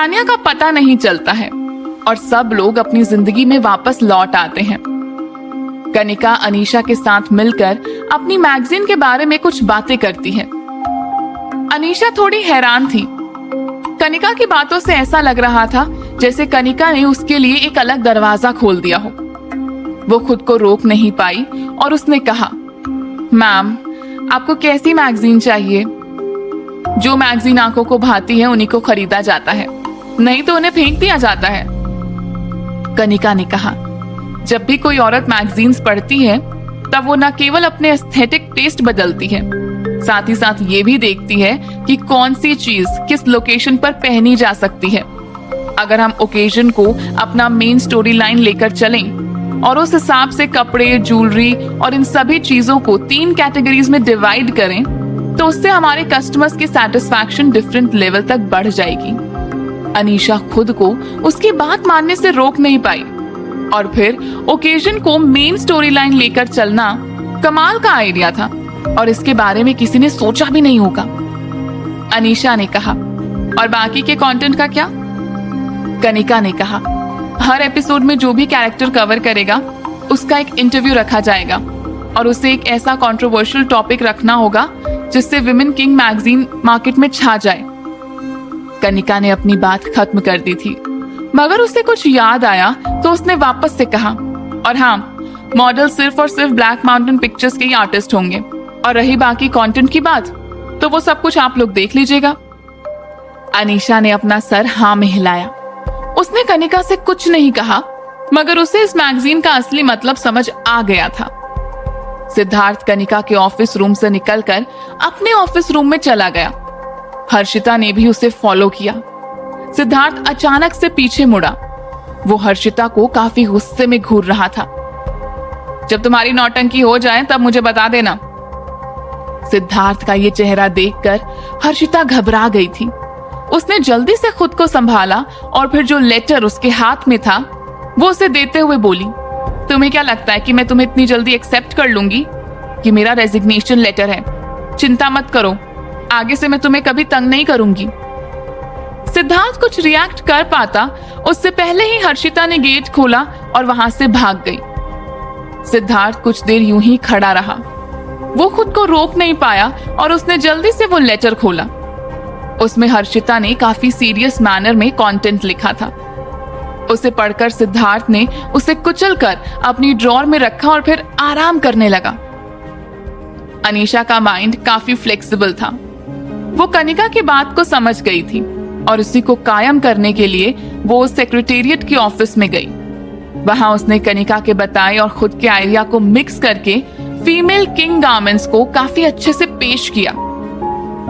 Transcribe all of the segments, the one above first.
तान्या का पता नहीं चलता है और सब लोग अपनी जिंदगी में वापस लौट आते हैं। कनिका अनीशा के साथ मिलकर अपनी मैगजीन के बारे में कुछ बातें करती है। अनीशा थोड़ी हैरान थी। कनिका की बातों से ऐसा लग रहा था जैसे कनिका ने उसके लिए एक अलग दरवाजा खोल दिया हो। वो खुद को रोक नहीं पाई और उसने कहा, मैम, आपको कैसी मैगजीन चाहिए? जो मैगजीन आंखों को भाती है उन्हीं को खरीदा जाता है, नहीं तो उन्हें फेंक दिया जाता है। कनिका ने कहा, जब भी कोई औरत मैगजीन्स पढ़ती है तब वो न केवल अपने एस्थेटिक टेस्ट बदलती है, साथ ही साथ ये भी देखती है कि कौन सी चीज किस लोकेशन पर पहनी जा सकती है। अगर हम ओकेजन को अपना मेन स्टोरी लाइन लेकर चलें और उस हिसाब से कपड़े, ज्वेलरी और इन सभी चीजों को 3 कैटेगरीज में डिवाइड करें तो उससे हमारे कस्टमर्स की सेटिस्फैक्शन डिफरेंट लेवल तक बढ़ जाएगी। अनीशा खुद को उसकी बात मानने से रोक नहीं पाई और फिर ओकेजन को मेन स्टोरी लाइन लेकर चलना कमाल का आइडिया था और इसके बारे में किसी ने सोचा भी नहीं होगा। अनीशा ने कहा, और बाकी के कंटेंट का क्या? कनिका ने कहा, हर एपिसोड में जो भी कैरेक्टर कवर करेगा उसका एक इंटरव्यू रखा जाएगा और उसे एक ऐसा कंट्रोवर्शियल टॉपिक रखना होगा जिससे विमेन किंग मैगजीन मार्केट में छा जाए। कनिका ने अपनी बात खत्म कर दी थी, मगर उसे कुछ याद आया तो उसने वापस से कहा, और हाँ, मॉडल सिर्फ और सिर्फ ब्लैक माउंटेन पिक्चर्स के ही आर्टिस्ट होंगे और रही बाकी कंटेंट की बात तो वो सब कुछ आप लोग देख लीजिएगा। अनीशा ने अपना सर हाँ में हिलाया। उसने कनिका से कुछ नहीं कहा, मगर उसे इस मैगजीन का असली मतलब समझ आ गया था। सिद्धार्थ कनिका के ऑफिस रूम से निकलकर अपने ऑफिस रूम में चला गया। हर्षिता ने भी उसे फॉलो किया। सिद्धार्थ अचानक से पीछे मुड़ा। वो हर्षिता को काफी गुस्से में घूर रहा था। जब तुम्हारी नौटंकी हो जाए तब मुझे बता देना। सिद्धार्थ का ये चेहरा देखकर हर्षिता घबरा गई थी। उसने जल्दी से खुद को संभाला और फिर जो लेटर उसके हाथ में था वो उसे देते हुए बोली, तुम्हें क्या लगता है कि मैं तुम्हें इतनी जल्दी एक्सेप्ट कर लूंगी? कि मेरा रेजिग्नेशन लेटर है, चिंता मत करो, आगे से मैं तुम्हें कभी तंग नहीं करूंगी। सिद्धार्थ कुछ रिएक्ट कर पाता उससे पहले ही हर्षिता ने गेट खोला और वहां से भाग गई। सिद्धार्थ कुछ देर यूं ही खड़ा रहा। वो खुद को रोक नहीं पाया और उसने जल्दी से वो लेटर खोला। उसमें हर्षिता ने काफी सीरियस मैनर में कंटेंट लिखा था। उसे पढ़कर सिद्धार्थ ने उसे कुचलकर अपनी ड्रॉर में रखा और फिर आराम करने लगा। अनीशा का माइंड काफी फ्लेक्सिबल था। वो कनिका की बात को समझ गई थी और उसी को कायम करने के लिए वो सेक्रेटेरिएट के ऑफिस में गई। वहां उसने कनिका के बताए और खुद के आइडिया को मिक्स करके फीमेल किंग गारमेंट्स को काफी अच्छे से पेश किया।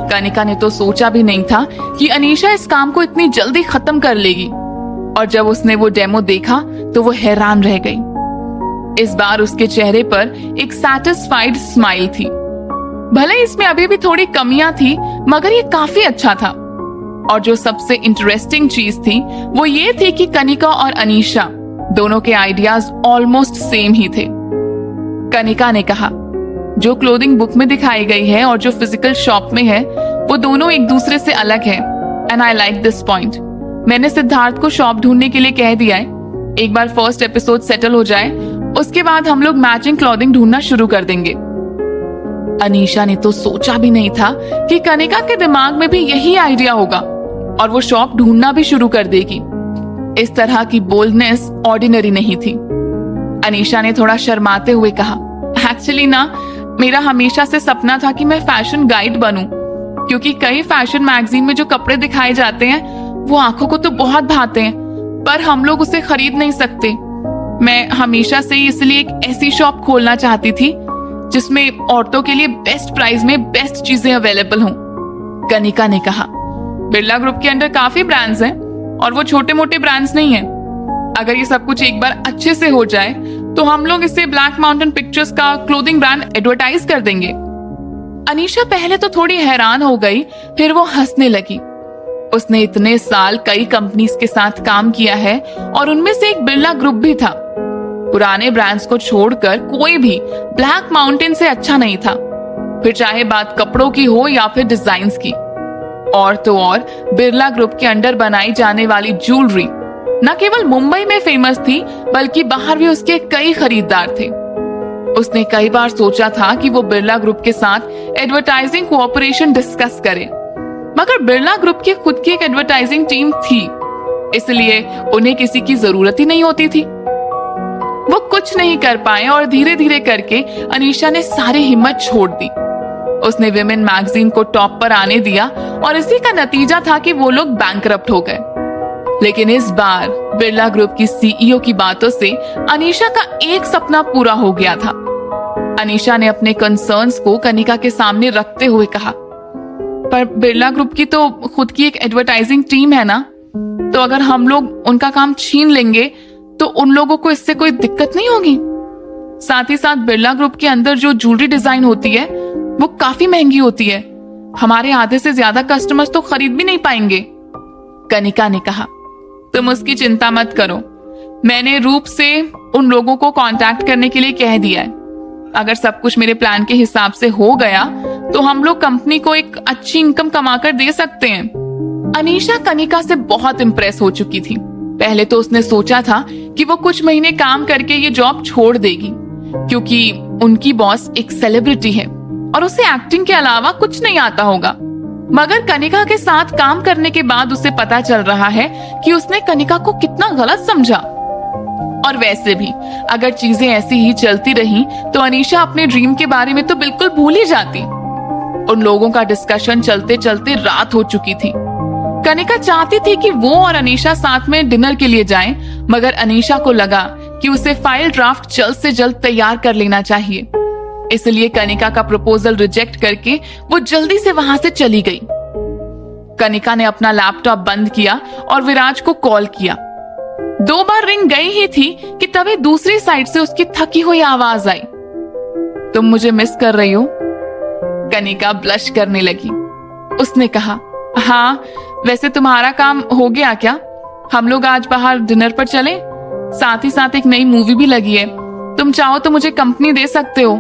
कनिका ने तो सोचा भी नहीं था कि अनीशा इस काम को इतनी जल्दी खत्म कर लेगी और जब उसने वो डेमो देखा तो वो हैरान रह गई। इस बार उसके चेहरे पर एक सैटिस्फाइड स्माइल थी। भले इसमें अभी भी थोड़ी कमियां थी मगर ये काफी अच्छा था। और जो सबसे इंटरेस्टिंग चीज थी वो ये थी कि कनिका और अनीशा दोनों के आइडियाज ऑलमोस्ट सेम ही थे। कनिका ने कहा, जो क्लोथिंग बुक में दिखाई गई है और जो फिजिकल शॉप में है वो दोनों एक दूसरे से अलग है and I like this point. मैंने सिद्धार्थ को शॉप ढूंढने के लिए कह दिया है। एक बार फर्स्ट एपिसोड सेटल हो जाए उसके बाद हम लोग मैचिंग क्लोथिंग ढूंढना शुरू कर देंगे। अनीशा ने तो सोचा भी नहीं था कि कनिका के दिमाग में भी यही आइडिया होगा और वो शॉप ढूंढना भी शुरू कर देगी। इस तरह की बोल्डनेस ऑर्डिनरी नहीं थी। अनीशा ने थोड़ा शर्माते हुए कहा, एक्चुअली ना, मेरा हमेशा से सपना था कि मैं फैशन गाइड बनूं, क्योंकि कई फैशन मैगजीन में जो कपड़े दिखाए जाते हैं वो आंखों को तो बहुत भाते हैं पर हम लोग उसे खरीद नहीं सकते। मैं हमेशा से ही इसलिए एक ऐसी शॉप खोलना चाहती थी जिसमें औरतों के लिए बेस्ट प्राइस में बेस्ट चीजें अवेलेबल हों। कनिका ने कहा, बिरला ग्रुप के अंडर काफी ब्रांड्स हैं और वो छोटे मोटे ब्रांड्स नहीं हैं। अगर ये सब कुछ एक बार अच्छे से हो जाए तो हम लोग इसे ब्लैक माउंटेन पिक्चर्स का क्लोथिंग ब्रांड एडवर्टाइज कर देंगे। अनीशा पहले तो थोड़ी हैरान हो गई, फिर वो हंसने लगी। उसने इतने साल कई कंपनीज के साथ काम किया है और उनमें से एक बिरला ग्रुप भी था। पुराने ब्रांड्स को छोड़कर कोई भी ब्लैक माउंटेन से अच्छा नहीं था, फिर चाहे बात कपड़ों की हो या फिर डिजाइन्स की। और तो और बिरला ग्रुप के अंडर बनाई जाने वाली ज्वेलरी न केवल मुंबई में फेमस थी बल्कि बाहर भी उसके कई खरीदार थे। उसने कई बार सोचा था कि वो बिरला ग्रुप के साथ एडवर्टाइजिंग कोऑपरेशन डिस्कस करे, मगर बिरला ग्रुप की खुद की एक एडवर्टाइजिंग टीम थी, इसलिए उन्हें किसी की जरूरत ही नहीं होती थी। वो कुछ नहीं कर पाए और धीरे धीरे करके अनीशा ने सारी हिम्मत छोड़ दी। उसने विमेन मैगजीन को टॉप पर आने दिया और इसी का नतीजा था कि वो लोग बैंकरप्ट हो गए। लेकिन इस बार बिरला ग्रुप की सीईओ की बातों से अनीशा का एक सपना पूरा हो गया था। अनीशा ने अपने कंसर्न्स को कनिका के सामने रखते हुए कहा, पर बिरला ग्रुप की तो खुद की एक एडवर्टाइजिंग टीम है ना, तो अगर हम लोग उनका काम छीन लेंगे तो उन लोगों को इससे कोई दिक्कत नहीं होगी। साथ ही साथ बिरला ग्रुप के अंदर जो ज्वेलरी डिजाइन होती है वो काफी महंगी होती है, हमारे आधे से ज्यादा कस्टमर्स तो खरीद भी नहीं पाएंगे। कनिका ने कहा, तुम उसकी चिंता मत करो, मैंने रूप से उन लोगों को कांटेक्ट करने के लिए कह दिया है। अगर सब कुछ मेरे प्लान के हिसाब से हो गया तो हम लोग कंपनी को एक अच्छी इनकम कमाकर दे सकते हैं। अनीशा कनिका से बहुत इंप्रेस हो चुकी थी। पहले तो उसने सोचा था कि वो कुछ महीने काम करके ये जॉब छोड़ देगी, क्योंकि उनकी बॉस एक सेलिब्रिटी है और उसे एक्टिंग के अलावा कुछ नहीं आता होगा। मगर कनिका के साथ काम करने के बाद उसे पता चल रहा है कि उसने कनिका को कितना गलत समझा। और वैसे भी अगर चीजें ऐसी ही चलती रही तो अनीशा अपने ड्रीम के बारे में तो बिल्कुल भूल ही जाती। उन लोगों का डिस्कशन चलते चलते रात हो चुकी थी। कनिका चाहती थी कि वो और अनीशा साथ में डिनर के लिए जाएं, मगर अनीशा को लगा कि उसे फाइल ड्राफ्ट जल्द से जल्द तैयार कर लेना चाहिए। इसलिए कनिका का प्रपोजल रिजेक्ट करके वो जल्दी से वहां से चली गई। कनिका ने अपना लैपटॉप बंद किया और विराज को कॉल किया। 2 बार रिंग गई ही थी कि तभी दूसरी साइड से उसकी थकी हुई आवाज आई, तुम मुझे मिस कर रही हो? कनिका ब्लश करने लगी। उसने कहा, हाँ, वैसे तुम्हारा काम हो गया क्या? हम लोग आज बाहर डिनर पर चलें? साथ ही साथ एक नई मूवी भी लगी है, तुम चाहो तो मुझे कंपनी दे सकते हो।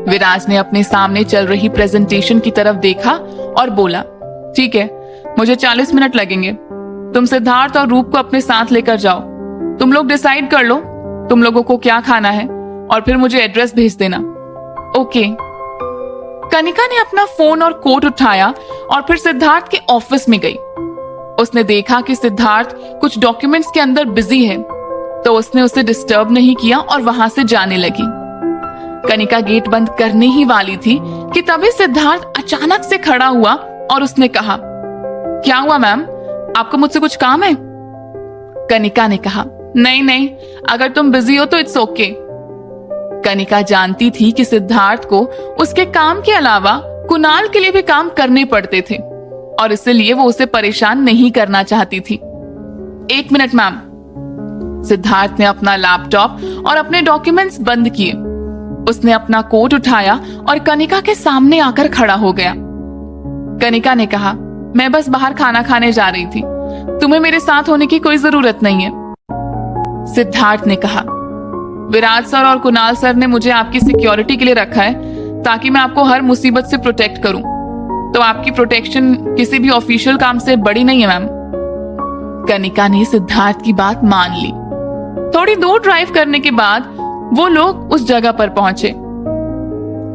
विराज ने अपने सामने चल रही प्रेजेंटेशन की तरफ देखा और बोला, ठीक है, मुझे 40 मिनट लगेंगे। तुम सिद्धार्थ और रूप को अपने साथ लेकर जाओ। तुम लोग डिसाइड कर लो तुम लोगों को क्या खाना है और फिर मुझे एड्रेस भेज देना। ओके। कनिका ने अपना फोन और कोट उठाया और फिर सिद्धार्थ के ऑफिस में गई। उसने देखा कि सिद्धार्थ कुछ डॉक्यूमेंट्स के अंदर बिजी है, तो उसने उसे डिस्टर्ब नहीं किया और वहां से जाने लगी। कनिका गेट बंद करने ही वाली थी कि तभी सिद्धार्थ अचानक से खड़ा हुआ और उसने कहा, क्या हुआ मैम, आपको मुझसे कुछ काम है? कनिका ने कहा, नहीं नहीं, अगर तुम बिजी हो तो इट्स ओके। कनिका जानती थी कि सिद्धार्थ को उसके काम के अलावा कुणाल के लिए भी काम करने पड़ते थे और इसलिए वो उसे परेशान नहीं करना चाहती थी। 1 मिनट मैम। सिद्धार्थ ने अपना लैपटॉप और अपने डॉक्यूमेंट्स बंद किए। उसने अपना कोट उठाया और कनिका के सामने आकर खड़ा हो गया। कनिका ने कहा, मैं बस बाहर खाना खाने जा रही थी, तुम्हें मेरे साथ होने की कोई जरूरत नहीं है। सिद्धार्थ ने कहा, विराज सर और कुणाल सर ने मुझे आपकी सिक्योरिटी के लिए रखा है ताकि मैं आपको हर मुसीबत से प्रोटेक्ट करूं, तो आपकी प्रोटेक्शन किसी भी ऑफिशियल काम से बड़ी नहीं है मैम। कनिका ने सिद्धार्थ की बात मान ली। थोड़ी दूर ड्राइव करने के बाद वो लोग उस जगह पर पहुंचे।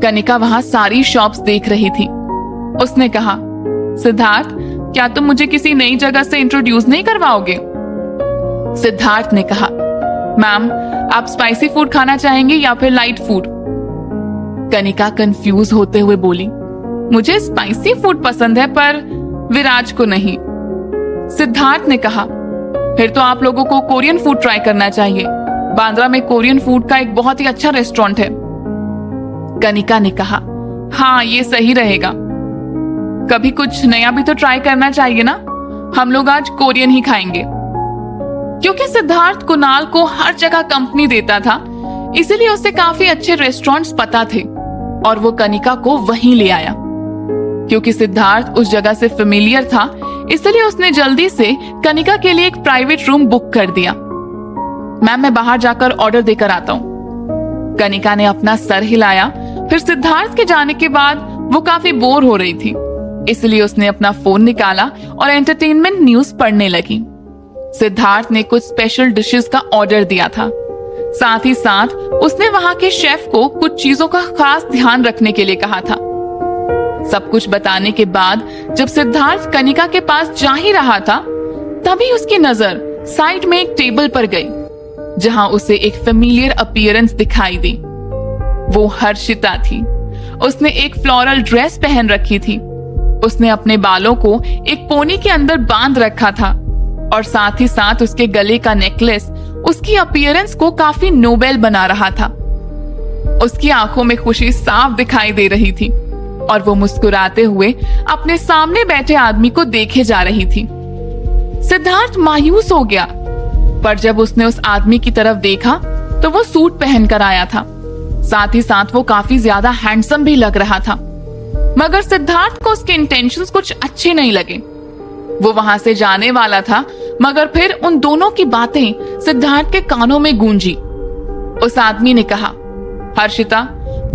कनिका वहां सारी शॉप्स देख रही थी। उसने कहा, सिद्धार्थ, क्या तुम मुझे किसी नई जगह से इंट्रोड्यूस नहीं करवाओगे? सिद्धार्थ ने कहा, मैम, आप स्पाइसी फूड खाना चाहेंगे या फिर लाइट फूड? कनिका कंफ्यूज होते हुए बोली, मुझे स्पाइसी फूड पसंद है पर विराज को नहीं। सिद्धार्थ ने कहा, फिर तो आप लोगों को कोरियन फूड ट्राई करना चाहिए। बांद्रा में कोरियन फूड का एक बहुत ही अच्छा रेस्टोरेंट है। कनिका ने कहा, हाँ, ये सही रहेगा। कभी कुछ नया भी तो ट्राई करना चाहिए ना। हम लोग आज कोरियन ही खाएंगे। क्योंकि सिद्धार्थ कुणाल को हर जगह कंपनी देता था, इसलिए उसे काफी अच्छे रेस्टोरेंट्स पता थे और वो कनिका को वहीं ले आया। क्योंकि सिद्धार्थ उस जगह से फेमिलियर था, इसलिए उसने जल्दी से कनिका के लिए एक प्राइवेट रूम बुक कर दिया। मैम, मैं बाहर जाकर ऑर्डर देकर आता हूँ। कनिका ने अपना सर हिलाया। फिर सिद्धार्थ के जाने के बाद वो काफी बोर हो रही थी, इसलिए उसने अपना फोन निकाला और एंटरटेनमेंट न्यूज पढ़ने लगी। सिद्धार्थ ने कुछ स्पेशल डिशेस का ऑर्डर दिया था। साथ ही साथ उसने वहां के शेफ को कुछ चीजों का खास ध्यान रखने के लिए कहा था। सब कुछ बताने के बाद जब सिद्धार्थ कनिका के पास जा ही रहा था, तभी उसकी नजर साइड में एक टेबल पर गई, जहां उसे एक फेमिलियर अपीयरेंस दिखाई दी। वो हर्षिता थी। उसने एक फ्लोरल ड्रेस पहन रखी थी। उसने अपने बालों को एक पोनी के अंदर बांध रखा था और साथ ही साथ उसके गले का नेकलेस उसकी अपीयरेंस को काफी नोबेल बना रहा था। उसकी आंखों में खुशी साफ दिखाई दे रही थी और वो मुस्कुराते हुए अपने सामने बैठे आदमी को देखे जा रही थी। सिद्धार्थ मायूस हो गया, पर जब उसने उस आदमी की तरफ देखा तो वो सूट पहनकर आया था। साथ ही साथ वो काफी ज्यादा हैंडसम भी लग रहा था, मगर सिद्धार्थ को उसके इंटेंशंस कुछ अच्छे नहीं लगे। वो वहां से जाने वाला था, मगर फिर उन दोनों की बातें सिद्धार्थ के कानों में गूंजी। उस आदमी ने कहा, हर्षिता,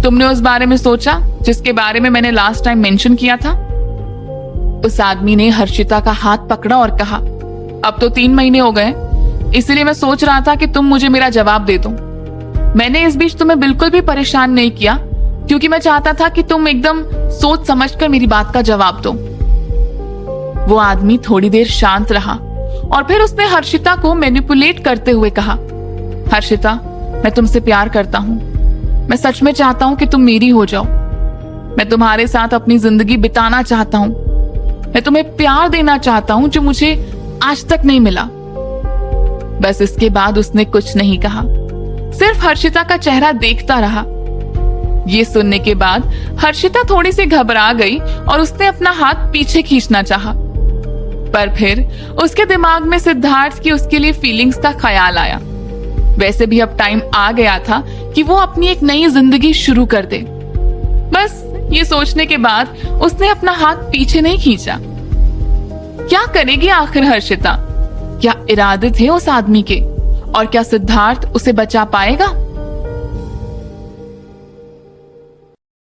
तुमने उस बारे में सोचा जिसके बारे में मैंने लास्ट टाइम मेंशन किया था? उस आदमी ने हर्षिता का हाथ पकड़ा और कहा, अब तो 3 महीने हो गए, इसलिए मैं सोच रहा था कि तुम मुझे मेरा जवाब दे दो। मैंने इस बीच तुम्हें बिल्कुल भी परेशान नहीं किया, क्योंकि मैं चाहता था कि तुम एकदम सोच समझकर मेरी बात का जवाब दो। वो आदमी थोड़ी देर शांत रहा और फिर उसने हर्षिता को मैनिपुलेट करते हुए कहा, हर्षिता, मैं तुमसे प्यार करता हूं। मैं सच में चाहता हूं कि तुम मेरी हो जाओ। मैं तुम्हारे साथ अपनी जिंदगी बिताना चाहता हूं। मैं तुम्हें प्यार देना चाहता हूं जो मुझे आज तक नहीं मिला। बस इसके बाद उसने कुछ नहीं कहा, सिर्फ हर्षिता का चेहरा देखता रहा। ये सुनने के बाद हर्षिता थोड़ी सी घबरा गई और उसने अपना हाथ पीछे खींचना चाहा, पर फिर उसके दिमाग में सिद्धार्थ की उसके लिए फीलिंग्स का ख्याल आया। वैसे भी अब टाइम आ गया था कि वो अपनी एक नई जिंदगी शुरू कर दे। बस ये सोचने के बाद उसने अपना हाथ पीछे नहीं खींचा। क्या करेगी आखिर हर्षिता? क्या इरादे थे उस आदमी के, और क्या सिद्धार्थ उसे बचा पाएगा?